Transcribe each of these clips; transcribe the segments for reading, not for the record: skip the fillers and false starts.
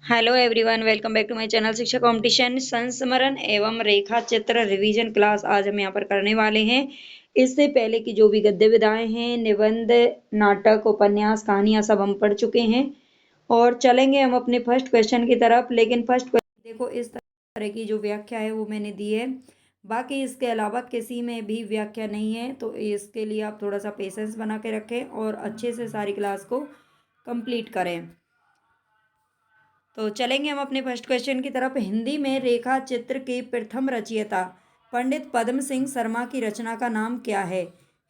Hello everyone, welcome back to my channel Shiksha competition संस्मरण एवं रेखा चित्र रिवीजन क्लास। आज हम यहाँ पर करने वाले हैं। इससे पहले की जो भी गद्य विधाएं हैं, निबंध, नाटक, उपन्यास, कहानियां सब हम पढ़ चुके हैं और चलेंगे हम अपने फर्स्ट क्वेश्चन की तरफ। लेकिन फर्स्ट क्वेश्चन देखो, इस तरह की जो व्याख्या है वो मैंने दी है, बाकी इसके अलावा किसी में भी व्याख्या नहीं है। तो इसके लिए आप थोड़ा सा पेशेंस बना के रखें और अच्छे से सारी क्लास को कंप्लीट करें। तो चलेंगे हम अपने फर्स्ट क्वेश्चन की तरफ। हिंदी में रेखा चित्र के प्रथम रचयिता पंडित पद्म सिंह शर्मा की रचना का नाम क्या है?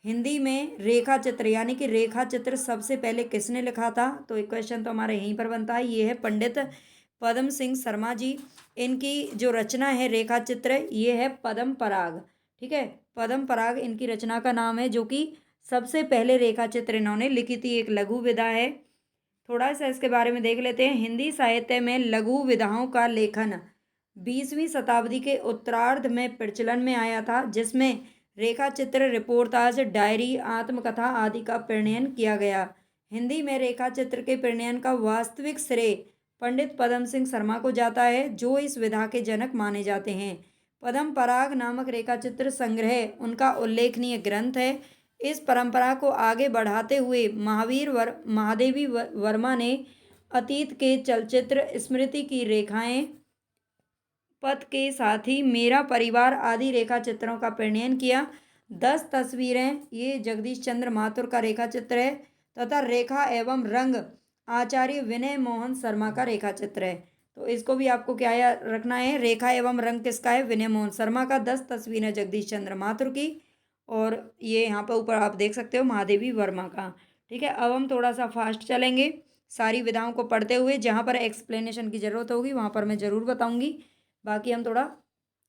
हिंदी में रेखा चित्र यानी कि रेखा चित्र सबसे पहले किसने लिखा था? तो एक क्वेश्चन तो हमारे यहीं पर बनता है। ये है पंडित पद्म सिंह शर्मा जी। इनकी जो रचना है रेखा चित्र, ये है पद्म पराग। ठीक है, पद्म पराग इनकी रचना का नाम है, जो कि सबसे पहले रेखा चित्र इन्होंने लिखी थी। एक लघु विधा है। थोड़ा सा इसके बारे में देख लेते हैं। हिंदी साहित्य में लघु विधाओं का लेखन 20वीं शताब्दी के उत्तरार्ध में प्रचलन में आया था, जिसमें रेखा चित्र, रिपोर्टाज, डायरी, आत्मकथा आदि का प्रणयन किया गया। हिंदी में रेखा चित्र के प्रणयन का वास्तविक श्रेय पंडित पद्म सिंह शर्मा को जाता है, जो इस विधा के जनक माने जाते हैं। पद्म पराग नामक रेखा चित्र संग्रह उनका उल्लेखनीय ग्रंथ है। इस परंपरा को आगे बढ़ाते हुए महादेवी वर्मा ने अतीत के चलचित्र, स्मृति की रेखाएं, पथ के साथ ही मेरा परिवार आदि रेखा चित्रों का प्रणयन किया। 10 तस्वीरें, ये जगदीश चंद्र माथुर का रेखा चित्र है, तथा रेखा एवं रंग आचार्य विनय मोहन शर्मा का रेखा चित्र है। तो इसको भी आपको क्या रखना है? रेखा एवं रंग किसका है? विनय मोहन शर्मा का। 10 तस्वीरें जगदीश चंद्र माथुर की, और ये यहाँ पर ऊपर आप देख सकते हो महादेवी वर्मा का। ठीक है, अब हम थोड़ा सा फास्ट चलेंगे सारी विधाओं को पढ़ते हुए। जहाँ पर एक्सप्लेनेशन की ज़रूरत होगी वहाँ पर मैं ज़रूर बताऊँगी, बाकी हम थोड़ा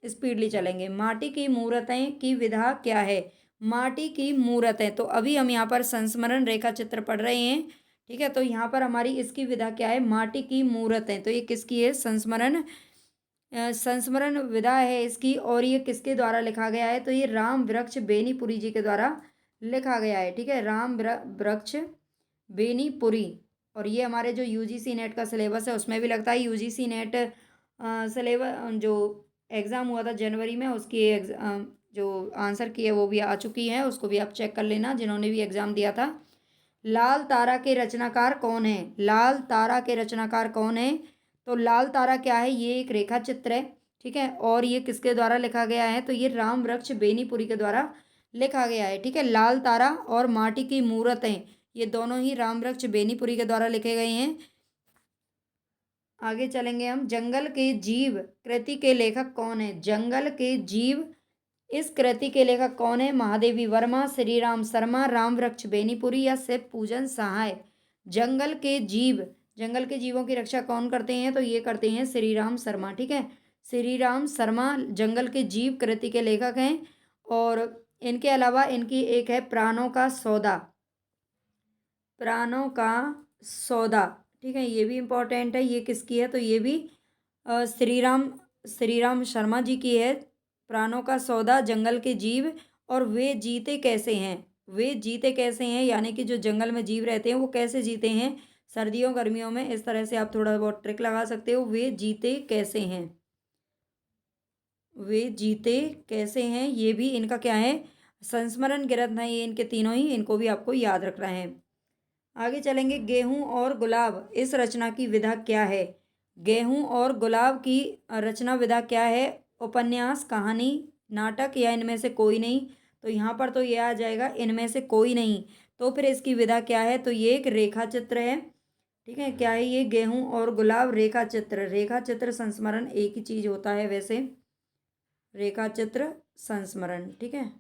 स्पीडली चलेंगे। माटी की मूर्तें की विधा क्या है? माटी की मूर्तें, तो अभी हम यहाँ पर संस्मरण रेखा चित्र पढ़ रहे हैं। ठीक है, तो यहाँ पर हमारी इसकी विधा क्या है? माटी की मूर्तें। तो ये किसकी है? संस्मरण संस्मरण विधा है इसकी। और ये किसके द्वारा लिखा गया है? तो ये राम वृक्ष बेनीपुरी जी के द्वारा लिखा गया है। ठीक है, राम वृक्ष बेनीपुरी। और ये हमारे जो यूजीसी नेट का सिलेबस है उसमें भी लगता है। यूजीसी नेट सिलेबस जो एग्ज़ाम हुआ था जनवरी में, उसकी जो आंसर की है वो भी आ चुकी है, उसको भी आप चेक कर लेना जिन्होंने भी एग्ज़ाम दिया था। लाल तारा के रचनाकार कौन है? लाल तारा के रचनाकार कौन है? तो लाल तारा क्या है? ये एक रेखा चित्र है। ठीक है, और ये किसके द्वारा लिखा गया है? तो ये राम वृक्ष बेनीपुरी के द्वारा लिखा गया है। ठीक है, लाल तारा और माटी की मूर्तें, ये दोनों ही राम वृक्ष बेनीपुरी के द्वारा लिखे गए हैं। आगे चलेंगे हम। जंगल के जीव कृति के लेखक कौन है? जंगल के जीव, इस कृति के लेखक कौन है? महादेवी वर्मा, श्री राम शर्मा, राम वृक्ष बेनीपुरी या शिव पूजन सहाय। जंगल के जीव, जंगल के जीवों की रक्षा कौन करते हैं? तो ये करते हैं श्री राम शर्मा। ठीक है, श्री राम शर्मा जंगल के जीव कृति के लेखक हैं। और इनके अलावा इनकी एक है प्राणों का सौदा। प्राणों का सौदा, ठीक है, ये भी इम्पोर्टेंट है। ये किसकी है? तो ये भी श्री राम शर्मा जी की है। प्राणों का सौदा, जंगल के जीव, और वे जीते कैसे हैं। वे जीते कैसे हैं यानी कि जो जंगल में जीव रहते हैं वो कैसे जीते हैं सर्दियों गर्मियों में, इस तरह से आप थोड़ा बहुत ट्रिक लगा सकते हो। वे जीते कैसे हैं, वे जीते कैसे हैं, ये भी इनका क्या है? संस्मरण ग्रंथ है ये इनके तीनों ही, इनको भी आपको याद रखना है। आगे चलेंगे। गेहूं और गुलाब, इस रचना की विधा क्या है? गेहूं और गुलाब की रचना विधा क्या है? उपन्यास, कहानी, नाटक या इनमें से कोई नहीं। तो यहाँ पर तो ये आ जाएगा इनमें से कोई नहीं। तो फिर इसकी विधा क्या है? तो ये एक रेखा चित्र है। ठीक है, क्या है ये? गेहूं और गुलाब रेखा चित्र। रेखा चित्र संस्मरण एक ही चीज होता है वैसे, रेखा चित्र संस्मरण। ठीक है,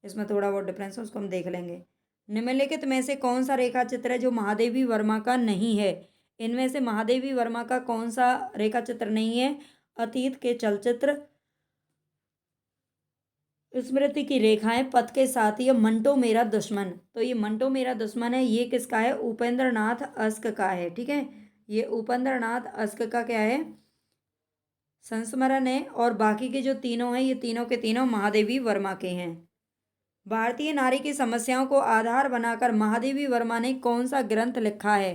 इसमें थोड़ा बहुत डिफरेंस है, उसको हम देख लेंगे। निम्नलिखित में से कौन सा रेखा चित्र है जो महादेवी वर्मा का नहीं है? इनमें से महादेवी वर्मा का कौन सा रेखा चित्र नहीं है? अतीत के चलचित्र, स्मृति की रेखाएं, पथ के साथ ही मंटो मेरा दुश्मन। तो ये मंटो मेरा दुश्मन है, ये किसका है? उपेंद्र नाथ अस्क का है। ठीक है, ये उपेंद्र नाथ अस्क का क्या है? संस्मरण है। और बाकी के जो तीनों हैं ये तीनों के तीनों महादेवी वर्मा के हैं। भारतीय नारी की समस्याओं को आधार बनाकर महादेवी वर्मा ने कौन सा ग्रंथ लिखा है?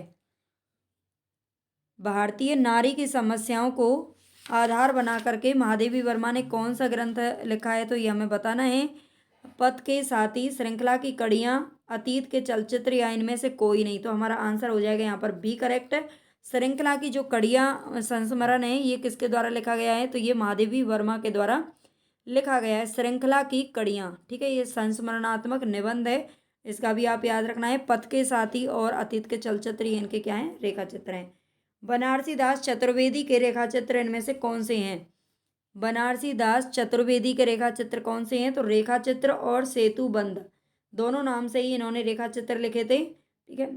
भारतीय नारी की समस्याओं को आधार बना करके महादेवी वर्मा ने कौन सा ग्रंथ लिखा है, तो ये हमें बताना है। पथ के साथी, श्रृंखला की कड़ियाँ, अतीत के चलचित्र या इनमें से कोई नहीं। तो हमारा आंसर हो जाएगा यहाँ पर बी करेक्ट। श्रृंखला की जो कड़ियाँ संस्मरण है ये किसके द्वारा लिखा गया है, तो ये महादेवी वर्मा के द्वारा लिखा गया है। श्रृंखला की कड़ियाँ, ठीक है, ये संस्मरणात्मक निबंध है, इसका भी आप याद रखना है। पथ के साथी और अतीत के चलचित्र ये इनके क्या हैं, रेखा चित्र हैं। बनारसी दास चतुर्वेदी के रेखा चित्र इनमें से कौन से हैं। बनारसी दास चतुर्वेदी के रेखा चित्र कौन से हैं, तो रेखा चित्र और सेतु बंध दोनों नाम से ही इन्होंने रेखा चित्र लिखे थे, ठीक है।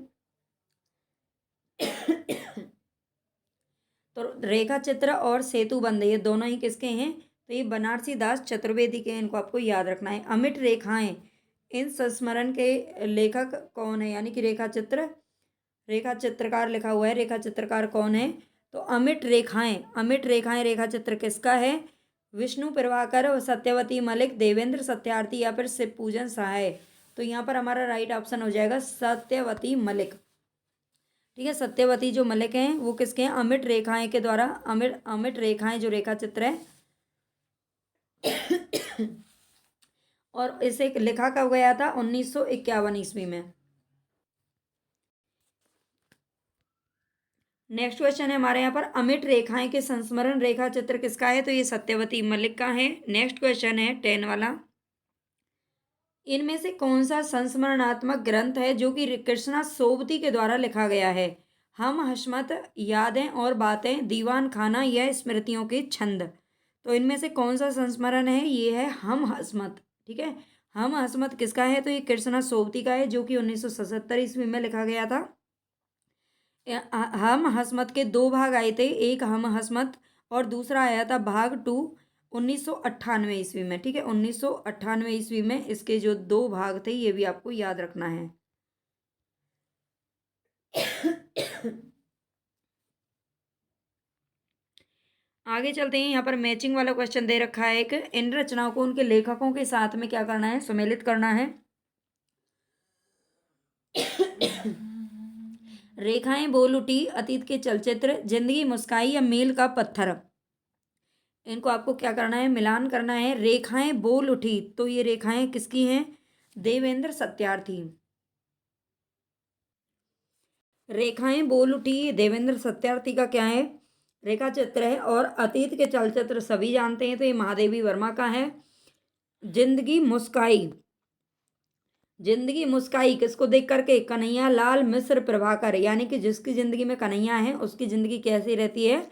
तो रेखा चित्र और सेतु बंध ये दोनों ही किसके हैं, तो ये बनारसी दास चतुर्वेदी के हैं, इनको आपको याद रखना है। अमिट रेखाएं, इन संस्मरण के लेखक कौन है, यानी कि रेखा चित्रकार लिखा हुआ है, रेखा चित्रकार कौन है, तो अमिट रेखाएं रेखा चित्र किसका है, विष्णु प्रभाकर, सत्यवती मलिक, देवेंद्र सत्यार्थी या फिर शिव पूजन सहाय। तो यहाँ पर हमारा राइट ऑप्शन हो जाएगा सत्यवती मलिक, ठीक है। सत्यवती जो मलिक हैं वो किसके हैं, अमिट रेखाएं के द्वारा, अमिट रेखाएं जो रेखा चित्र है और इसे लिखा कब गया था, 1951 ईस्वी में। नेक्स्ट क्वेश्चन है हमारे यहाँ पर, अमिट रेखाएं के संस्मरण रेखा चित्र किसका है, तो ये सत्यवती मलिक का है। नेक्स्ट क्वेश्चन है 10 वाला, इनमें से कौन सा संस्मरणात्मक ग्रंथ है जो कि कृष्णा सोबती के द्वारा लिखा गया है। हम हशमत, यादें और बातें, दीवान खाना या स्मृतियों के छंद। तो इनमें से कौन सा संस्मरण है, ये है हम हसमत, ठीक है। हम हसमत किसका है, तो ये कृष्णा सोबती का है, जो कि 1977 ईस्वी में लिखा गया था। हम हसमत के दो भाग आए थे, एक हम हसमत और दूसरा आया था भाग 2 1998 ईस्वी में, ठीक है। 1998 ईस्वी में इसके जो दो भाग थे ये भी आपको याद रखना है। आगे चलते हैं, यहाँ पर मैचिंग वाला क्वेश्चन दे रखा है एक, इन रचनाओं को उनके लेखकों के साथ में क्या करना है, सम्मिलित करना है। रेखाएं बोल उठी, अतीत के चलचित्र, जिंदगी मुस्काई या मील का पत्थर, इनको आपको क्या करना है, मिलान करना है। रेखाएं बोल उठी, तो ये रेखाएं किसकी हैं, देवेंद्र सत्यार्थी। रेखाएं बोल उठी देवेंद्र सत्यार्थी का क्या है, रेखा चित्र है। और अतीत के चलचित्र सभी जानते हैं, तो ये महादेवी वर्मा का है। जिंदगी मुस्काई किसको देख करके, कन्हैया लाल मिश्र प्रभाकर, यानी कि जिसकी जिंदगी में कन्हैया है उसकी जिंदगी कैसी रहती है,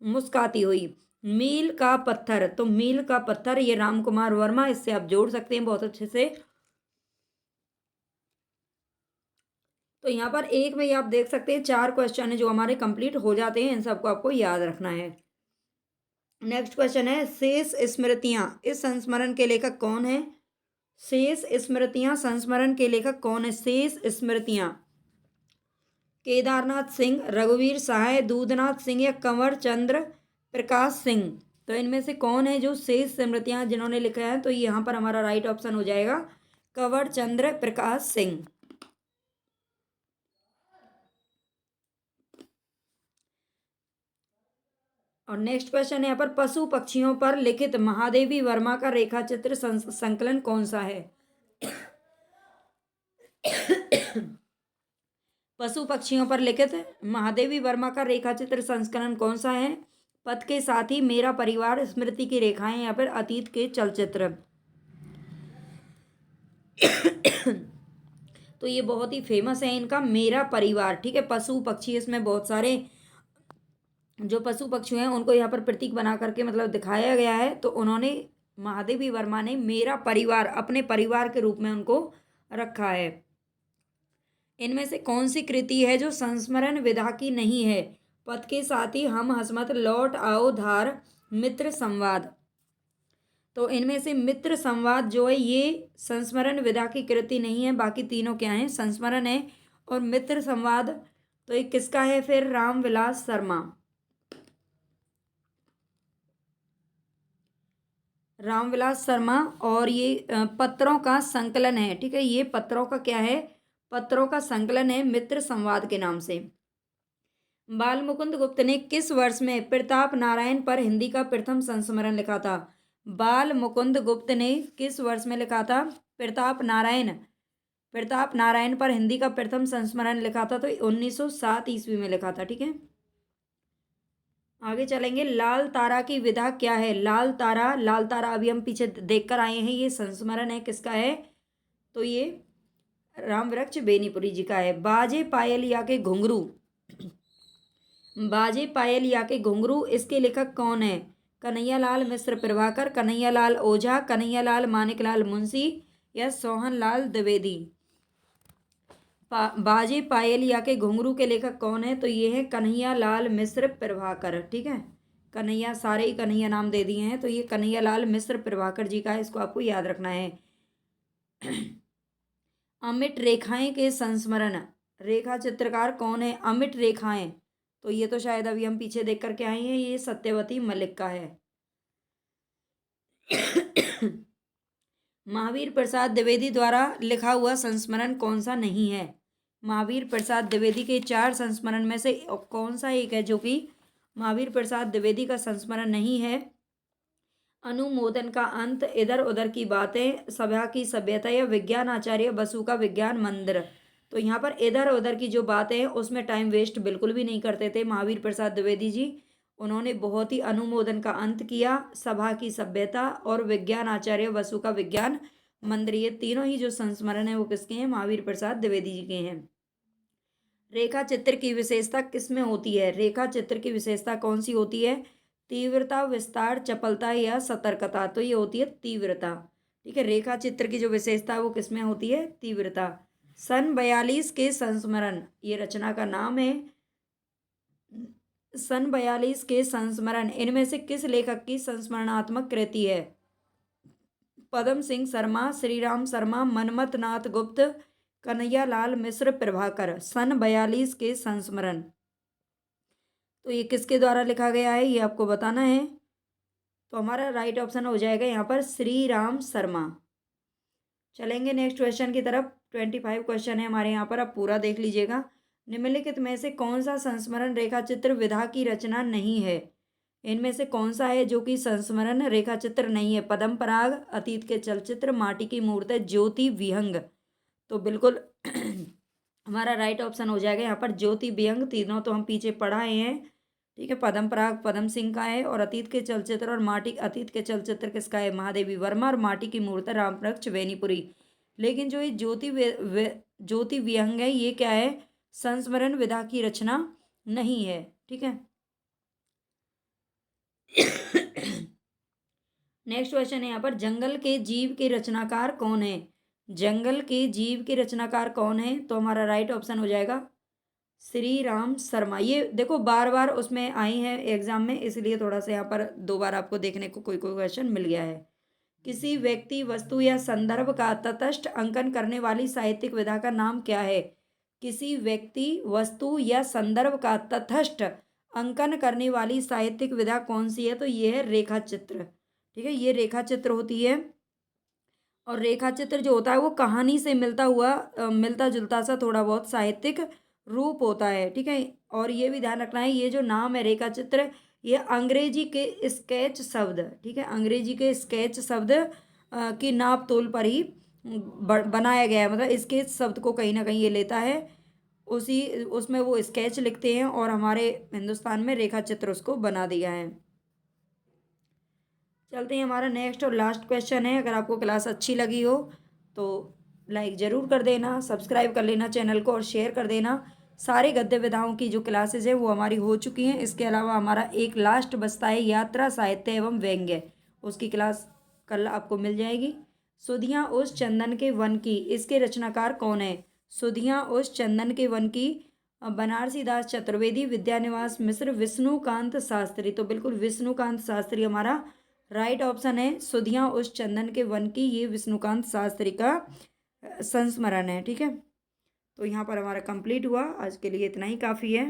मुस्काती हुई। मील का पत्थर, तो मील का पत्थर ये राम कुमार वर्मा, इससे आप जोड़ सकते हैं बहुत अच्छे से। तो यहाँ पर एक में ही आप देख सकते हैं 4 क्वेश्चन है जो हमारे कंप्लीट हो जाते हैं, इन सबको आपको याद रखना है। नेक्स्ट क्वेश्चन है, शेष स्मृतियाँ, इस संस्मरण के लेखक कौन है। शेष स्मृतियाँ संस्मरण के लेखक कौन है, शेष स्मृतियाँ, केदारनाथ सिंह, रघुवीर सहाय, दूधनाथ सिंह या कंवर चंद्र प्रकाश सिंह। तो इनमें से कौन है जो शेष स्मृतियाँ जिन्होंने लिखा है, तो यहाँ पर हमारा राइट ऑप्शन हो जाएगा कंवर चंद्र प्रकाश सिंह। और नेक्स्ट क्वेश्चन है यहाँ पर, पशु पक्षियों पर लिखित महादेवी वर्मा का रेखा चित्र संकलन कौन सा है। पशु पक्षियों पर लिखित महादेवी वर्मा का रेखा चित्र संस्करण कौन सा है, पथ के साथी, मेरा परिवार, स्मृति की रेखाएं या फिर अतीत के चलचित्र। तो ये बहुत ही फेमस है इनका, मेरा परिवार, ठीक है। पशु पक्षी, इसमें बहुत सारे जो पशु पक्षी हैं उनको यहाँ पर प्रतीक बना करके मतलब दिखाया गया है, तो उन्होंने महादेवी वर्मा ने मेरा परिवार अपने परिवार के रूप में उनको रखा है। इनमें से कौन सी कृति है जो संस्मरण विधा की नहीं है, पथ के साथी, हम हसमत, लौट आओ धार, मित्र संवाद। तो इनमें से मित्र संवाद जो है ये संस्मरण विधा की कृति नहीं है, बाकी तीनों क्या हैं, संस्मरण है। और मित्र संवाद तो ये किसका है फिर, रामविलास शर्मा। रामविलास शर्मा, और ये पत्रों का संकलन है, ठीक है। ये पत्रों का क्या है, पत्रों का संकलन है मित्र संवाद के नाम से। बाल मुकुंद गुप्त ने किस वर्ष में प्रताप नारायण पर हिंदी का प्रथम संस्मरण लिखा था? बाल मुकुंद गुप्त ने किस वर्ष में लिखा था? प्रताप नारायण पर हिंदी का प्रथम संस्मरण लिखा था, तो 1907 ईस्वी में लिखा था। ठीक है, आगे चलेंगे। लाल तारा की विधा क्या है? लाल तारा अभी हम पीछे देख कर आए हैं, ये संस्मरण है, किसका है? तो ये रामवृक्ष बेनीपुरी जी का है। बाजे पायल या के घुंघरू, बाजे पायल या के घुंघरू, इसके लेखक कौन है? कन्हैयालाल मिश्र प्रभाकर, कन्हैयालाल ओझा, कन्हैयालाल मानिकलाल मुंशी या सोहनलाल द्विवेदी? बाजे पायल या के घुंघरू के लेखक कौन है? तो ये है कन्हैयालाल मिश्र प्रभाकर। ठीक है, कन्हैया, सारे ही कन्हैया नाम दे दिए हैं, तो ये कन्हैयालाल मिश्र प्रभाकर जी का है, इसको आपको याद रखना है। अमिट रेखाएं के संस्मरण, रेखा चित्रकार कौन है? अमिट रेखाएं, तो ये तो शायद अभी हम पीछे देख करके आए हैं, ये सत्यवती मलिक का है। महावीर प्रसाद द्विवेदी द्वारा लिखा हुआ संस्मरण कौन सा नहीं है? महावीर प्रसाद द्विवेदी के 4 संस्मरण में से कौन सा एक है जो कि महावीर प्रसाद द्विवेदी का संस्मरण नहीं है? अनुमोदन का अंत, इधर उधर की बातें, सभा की सभ्यता या विज्ञान आचार्य बसु का विज्ञान मंदिर? तो यहाँ पर इधर उधर की जो बातें हैं उसमें टाइम वेस्ट बिल्कुल भी नहीं करते थे महावीर प्रसाद द्विवेदी जी। उन्होंने बहुत ही अनुमोदन का अंत किया, सभा की सभ्यता और विज्ञान आचार्य बसु का विज्ञान मंदिर, ये तीनों ही जो संस्मरण है वो किसके हैं? महावीर प्रसाद द्विवेदी जी के हैं। रेखा चित्र की विशेषता किसमें होती है? रेखा चित्र की विशेषता कौन सी होती है? तीव्रता, विस्तार, चपलता या सतर्कता? तो ये होती है तीव्रता। ठीक है, रेखा चित्र की जो विशेषता है वो किसमें होती है? तीव्रता। सन 42 के संस्मरण, ये रचना का नाम है। सन 42 के संस्मरण इनमें से किस लेखक की संस्मरणात्मक कृति है? पदम सिंह शर्मा, श्री राम शर्मा, मनमथ नाथ गुप्त, कन्हैयालाल मिश्र प्रभाकर। सन 42 के संस्मरण, तो ये किसके द्वारा लिखा गया है ये आपको बताना है। तो हमारा राइट ऑप्शन हो जाएगा यहाँ पर श्री राम शर्मा। चलेंगे नेक्स्ट क्वेश्चन की तरफ। 25 क्वेश्चन है हमारे यहाँ पर, आप पूरा देख लीजिएगा। निम्नलिखित में से कौन सा संस्मरण रेखा चित्र विधा की रचना नहीं है? इनमें से कौन सा है जो कि संस्मरण रेखा चित्र नहीं है? पद्म पराग, अतीत के चलचित्र, माटी की मूर्ति, ज्योति विहंग। तो बिल्कुल हमारा राइट ऑप्शन हो जाएगा यहाँ पर ज्योति विहंग। तीनों तो हम पीछे पढ़ाए हैं। ठीक है, पद्म पराग पद्म सिंह का है, और अतीत के चलचित्र और माटी, अतीत के चलचित्र किसका है? महादेवी वर्मा, और माटी की मूर्ति रामवृक्ष बेनीपुरी। लेकिन जो ये ज्योति विहंग है ये क्या है? संस्मरण विधा की रचना नहीं है। ठीक है, नेक्स्ट क्वेश्चन है यहाँ पर, जंगल के जीव के रचनाकार कौन है? जंगल के जीव के रचनाकार कौन है? तो हमारा राइट ऑप्शन हो जाएगा श्री राम शर्मा। ये देखो बार बार उसमें आई है एग्जाम में, इसलिए थोड़ा सा यहाँ पर 2 बार आपको देखने को कोई कोई क्वेश्चन मिल गया है। किसी व्यक्ति, वस्तु या संदर्भ का तटस्थ अंकन करने वाली साहित्यिक विधा का नाम क्या है? किसी व्यक्ति, वस्तु या संदर्भ का तटस्थ अंकन करने वाली साहित्यिक विधा कौन सी है? तो ये है रेखा चित्र। ठीक है, ये रेखा चित्र होती है, और रेखा चित्र जो होता है वो कहानी से मिलता जुलता सा थोड़ा बहुत साहित्यिक रूप होता है। ठीक है, और ये भी ध्यान रखना है, ये जो नाम है रेखा चित्र, ये अंग्रेजी के स्केच शब्द, ठीक है, अंग्रेजी के स्केच शब्द की नाप तोल पर ही बनाया गया है। मतलब स्केच शब्द को कहीं ना कहीं ये लेता है, उसमें वो स्केच लिखते हैं, और हमारे हिंदुस्तान में रेखा चित्र उसको बना दिया है। चलते हैं, हमारा नेक्स्ट और लास्ट क्वेश्चन है। अगर आपको क्लास अच्छी लगी हो तो लाइक ज़रूर कर देना, सब्सक्राइब कर लेना चैनल को, और शेयर कर देना। सारे गद्य विधाओं की जो क्लासेज है वो हमारी हो चुकी हैं। इसके अलावा हमारा एक लास्ट बचता है यात्रा, साहित्य एवं व्यंग्य, उसकी क्लास कल आपको मिल जाएगी। सुधियाँ उस चंदन के वन की, इसके रचनाकार कौन है? सुधियाँ उस चंदन के वन की, बनारसी दास चतुर्वेदी, विद्यानिवास मिश्र, विष्णुकांत शास्त्री। तो बिल्कुल विष्णुकांत शास्त्री हमारा राइट ऑप्शन है। सुधियाँ उस चंदन के वन की, ये विष्णुकांत शास्त्री का संस्मरण है। ठीक है, तो यहाँ पर हमारा कंप्लीट हुआ। आज के लिए इतना ही काफ़ी है।